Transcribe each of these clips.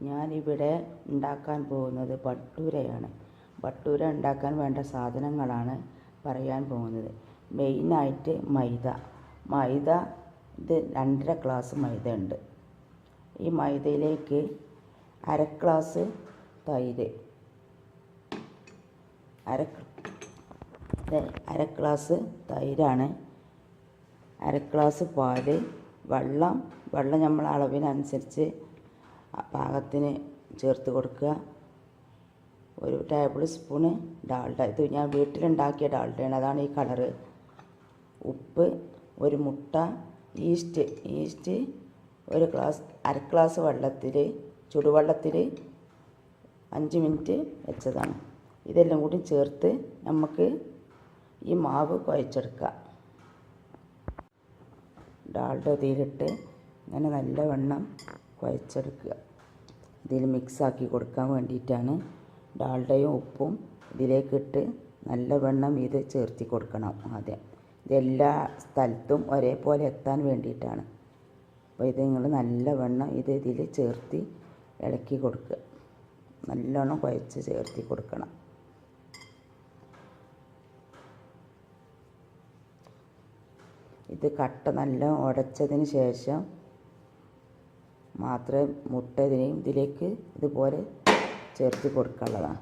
ഞാനിവിടെ ഉണ്ടാക്കാൻ പോകുന്നത് ഭട്ടൂരയാണ്. ഭട്ടൂര ഉണ്ടാക്കാൻ വേണ്ട സാധനങ്ങളാണ് പറയാൻ പോകുന്നത്. മെയിനായിട്ട് മൈദ ഇത് 2.5 ഗ്ലാസ് മൈദ ഉണ്ട്. ഈ മൈദയിലേക്ക് 1/2 ഗ്ലാസ് തൈര്, 1/2 ഗ്ലാസ് തൈരാണ്, 1/2 ഗ്ലാസ് പാല്, വെള്ളം നമ്മൾ അളവിനനുസരിച്ച് പാകത്തിന് ചേർത്ത് കൊടുക്കുക. 1 ടേബിൾ സ്പൂണ് ഡാൽഡ, ഇത് ഞാൻ വീട്ടിലുണ്ടാക്കിയ ഡാൽഡയാണ്, അതാണ് ഈ കളറ്. ഉപ്പ്, 1 മുട്ട, ഈസ്റ്റ് 1 ഗ്ലാസ്, 1/2 ഗ്ലാസ് വെള്ളത്തിൽ, ചുടുവെള്ളത്തിൽ 5 മിനിറ്റ് വെച്ചതാണ്. ഇതെല്ലാം കൂടി ചേർത്ത് നമുക്ക് ഈ മാവ് കുഴച്ചെടുക്കാം. ഡാൽഡ ഇതിലിട്ട് ഇങ്ങനെ നല്ലവണ്ണം കുഴച്ചെടുക്കുക. ഇതിൽ മിക്സാക്കി കൊടുക്കാൻ വേണ്ടിയിട്ടാണ് ഡാൽഡയും ഉപ്പും ഇതിലേക്കിട്ട് നല്ലവണ്ണം ഇത് ചേർത്തി കൊടുക്കണം. ആദ്യം ഇതെല്ലാ സ്ഥലത്തും ഒരേപോലെ എത്താൻ വേണ്ടിയിട്ടാണ്. അപ്പോൾ ഇത് നിങ്ങൾ നല്ലവണ്ണം ഇതിൽ ചേർത്തി ഇളക്കി കൊടുക്കുക. നല്ലോണം കുഴച്ച് ചേർത്തി കൊടുക്കണം. ഇത് കട്ട നല്ല ഉടച്ചതിന് ശേഷം മാത്രമേ മുട്ട ഇതിലേക്ക് ഇതുപോലെ ചേർത്ത് കൊടുക്കാനുള്ളതാണ്.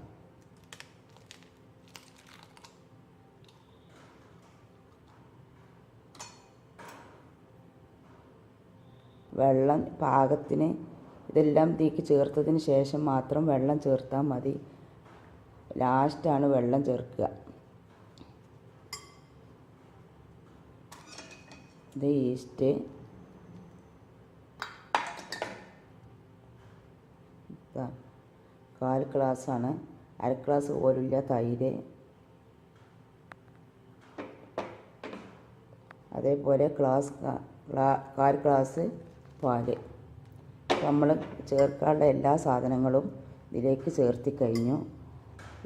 വെള്ളം പാകത്തിന് ഇതെല്ലാം ഇതിലേക്ക് ചേർത്തതിന് ശേഷം മാത്രം വെള്ളം ചേർത്താൽ മതി. ലാസ്റ്റാണ് വെള്ളം ചേർക്കുക. ഇത് ഈസ്റ്റ്, കാൽ ഗ്ലാസ്സാണ്, 1/2 ഗ്ലാസ് പോലുമില്ല തൈര്, അതേപോലെ കാൽ ഗ്ലാസ് പാല്. നമ്മൾ ചേർക്കാനുള്ള എല്ലാ സാധനങ്ങളും ഇതിലേക്ക് ചേർത്തി കഴിഞ്ഞു.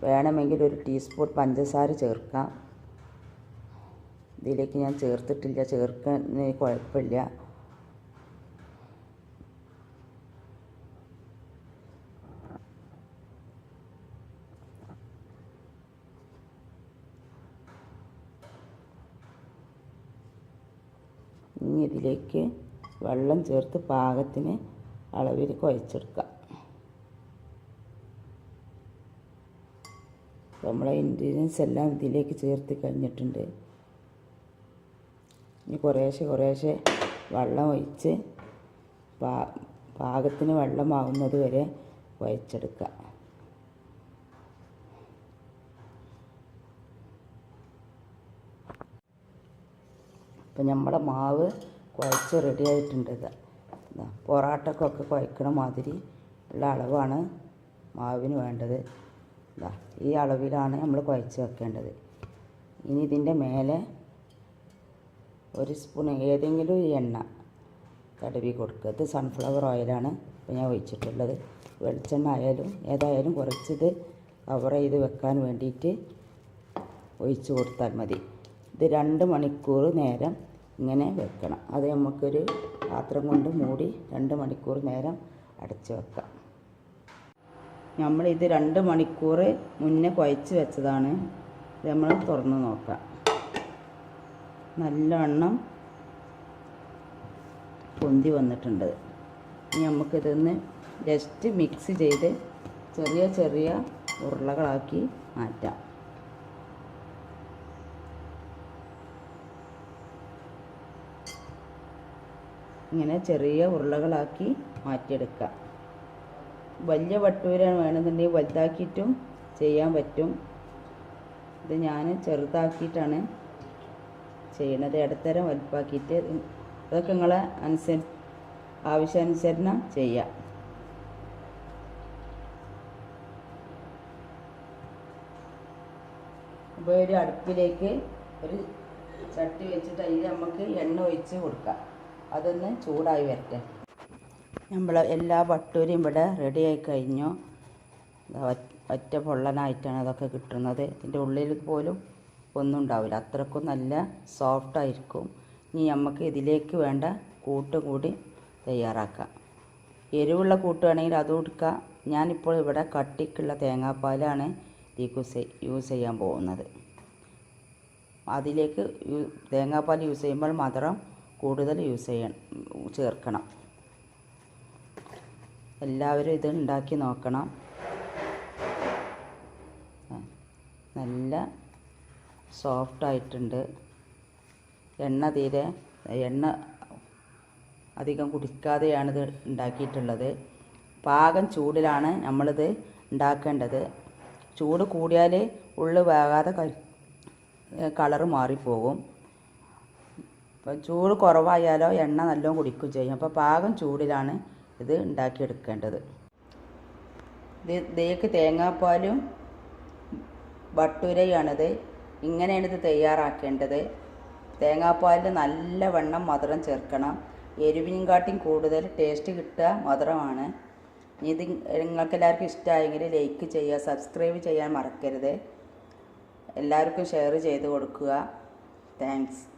വേണമെങ്കിൽ 1 ടീസ്പൂൺ പഞ്ചസാര ചേർക്കാം. ഇതിലേക്ക് ഞാൻ ചേർത്തിട്ടില്ല, ചേർക്കാൻ കുഴപ്പമില്ല. ഇനി ഇതിലേക്ക് വെള്ളം ചേർത്ത് പാകത്തിന് അളവിൽ കുഴച്ചെടുക്കാം. നമ്മളെ ഇൻഗ്രീഡിയൻസ് എല്ലാം ഇതിലേക്ക് ചേർത്ത് കഴിഞ്ഞിട്ടുണ്ട്. ഇനി കുറേശ്ശെ വെള്ളം ഒഴിച്ച് പാകത്തിന് വെള്ളമാകുന്നത് വരെ കുഴച്ചെടുക്കുക. അപ്പം നമ്മുടെ മാവ് കുഴച്ച് റെഡി ആയിട്ടുണ്ട്. പൊറാട്ടക്കൊക്കെ കുഴക്കണ മാതിരി ഉള്ള അളവാണ് മാവിന് വേണ്ടത്. ഈ അളവിലാണ് നമ്മൾ കുഴച്ച് വെക്കേണ്ടത്. ഇനി ഇതിൻ്റെ മേലെ 1 സ്പൂൺ ഏതെങ്കിലും ഒരു എണ്ണ തടവി കൊടുക്കുക. ഇത് സൺഫ്ലവർ ഓയിലാണ് ഇപ്പോൾ ഞാൻ ഒഴിച്ചിട്ടുള്ളത്. വെളിച്ചെണ്ണ ആയാലും ഏതായാലും കുറച്ചിത് കവർ ചെയ്ത് വെക്കാൻ വേണ്ടിയിട്ട് ഒഴിച്ച് കൊടുത്താൽ മതി. ഇത് 2 മണിക്കൂർ നേരം ഇങ്ങനെ വെക്കണം. അത് നമുക്കൊരു പാത്രം കൊണ്ട് മൂടി 2 മണിക്കൂർ നേരം അടച്ച് വെക്കാം. നമ്മളിത് 2 മണിക്കൂർ മുന്നേ കുഴച്ച് വെച്ചതാണ്. ഇത് നമ്മൾ തുറന്ന് നോക്കാം. നല്ലവണ്ണം പൊന്തി വന്നിട്ടുണ്ട്. ഇനി നമുക്കിതൊന്ന് ജസ്റ്റ് മിക്സ് ചെയ്ത് ചെറിയ ഉരുളകളാക്കി മാറ്റാം. ഇങ്ങനെ ചെറിയ ഉരുളകളാക്കി മാറ്റിയെടുക്കാം. വലിയ ഭട്ടൂര വേണമെന്നുണ്ടെങ്കിൽ വലുതാക്കിയിട്ടും ചെയ്യാൻ പറ്റും. ഇത് ഞാൻ ചെറുതാക്കിയിട്ടാണ് ചെയ്യണത്. ഇടത്തരം വലുപ്പാക്കിയിട്ട് അതൊക്കെ നിങ്ങളെ ആവശ്യാനുസരണം ചെയ്യാം. അപ്പോൾ ഒരു അടുപ്പിലേക്ക് ഒരു ചട്ടി വെച്ചിട്ട് അതിൽ നമുക്ക് എണ്ണ ഒഴിച്ച് കൊടുക്കാം. അതൊന്ന് ചൂടായി വരട്ടെ. നമ്മൾ എല്ലാ ഭട്ടൂരയും ഇവിടെ റെഡിയായി കഴിഞ്ഞു. ഒറ്റ പൊള്ളനായിട്ടാണ് അതൊക്കെ കിട്ടുന്നത്. ഇതിൻ്റെ ഉള്ളിൽ പോലും ഒന്നും ഉണ്ടാവില്ല, അത്രക്കും നല്ല സോഫ്റ്റായിരിക്കും. ഇനി നമുക്ക് ഇതിലേക്ക് വേണ്ട കൂട്ട് കൂടി തയ്യാറാക്കാം. എരിവുള്ള കൂട്ടുകയാണെങ്കിൽ അതും എടുക്കുക. ഞാനിപ്പോൾ ഇവിടെ കട്ടിക്കുള്ള തേങ്ങാപ്പാലാണ് യൂസ് ചെയ്യാൻ പോകുന്നത്. അതിലേക്ക് തേങ്ങാപ്പാൽ യൂസ് ചെയ്യുമ്പോൾ മധുരം കൂടുതൽ ചേർക്കണം. എല്ലാവരും ഇത് ഉണ്ടാക്കി നോക്കണം. നല്ല സോഫ്റ്റായിട്ടുണ്ട്. എണ്ണ അധികം കുടിക്കാതെയാണിത് ഉണ്ടാക്കിയിട്ടുള്ളത്. പാകം ചൂടിലാണ് നമ്മളിത് ഉണ്ടാക്കേണ്ടത്. ചൂട് കൂടിയാൽ ഉള്ളു വേകാതെ കളറ് മാറിപ്പോകും. അപ്പം ചൂട് കുറവായാലോ എണ്ണ നല്ലോണം കുടിക്കുകയും ചെയ്യും. അപ്പോൾ പാകം ചൂടിലാണ് ഇത് ഉണ്ടാക്കിയെടുക്കേണ്ടത്. ഇതിലേക്ക് തേങ്ങാപ്പാലും ബട്ടൂരയാണിത്. ഇങ്ങനെയാണിത് തയ്യാറാക്കേണ്ടത്. തേങ്ങാപ്പാലിൽ നല്ലവണ്ണം മധുരം ചേർക്കണം. എരിവിനെക്കാട്ടിയും കൂടുതൽ ടേസ്റ്റ് കിട്ടുക മധുരമാണ്. ഇത് നിങ്ങൾക്കെല്ലാവർക്കും ഇഷ്ടമായെങ്കിൽ ലൈക്ക് ചെയ്യുക, സബ്സ്ക്രൈബ് ചെയ്യാൻ മറക്കരുത്. എല്ലാവർക്കും ഷെയർ ചെയ്ത് കൊടുക്കുക. താങ്ക്സ്.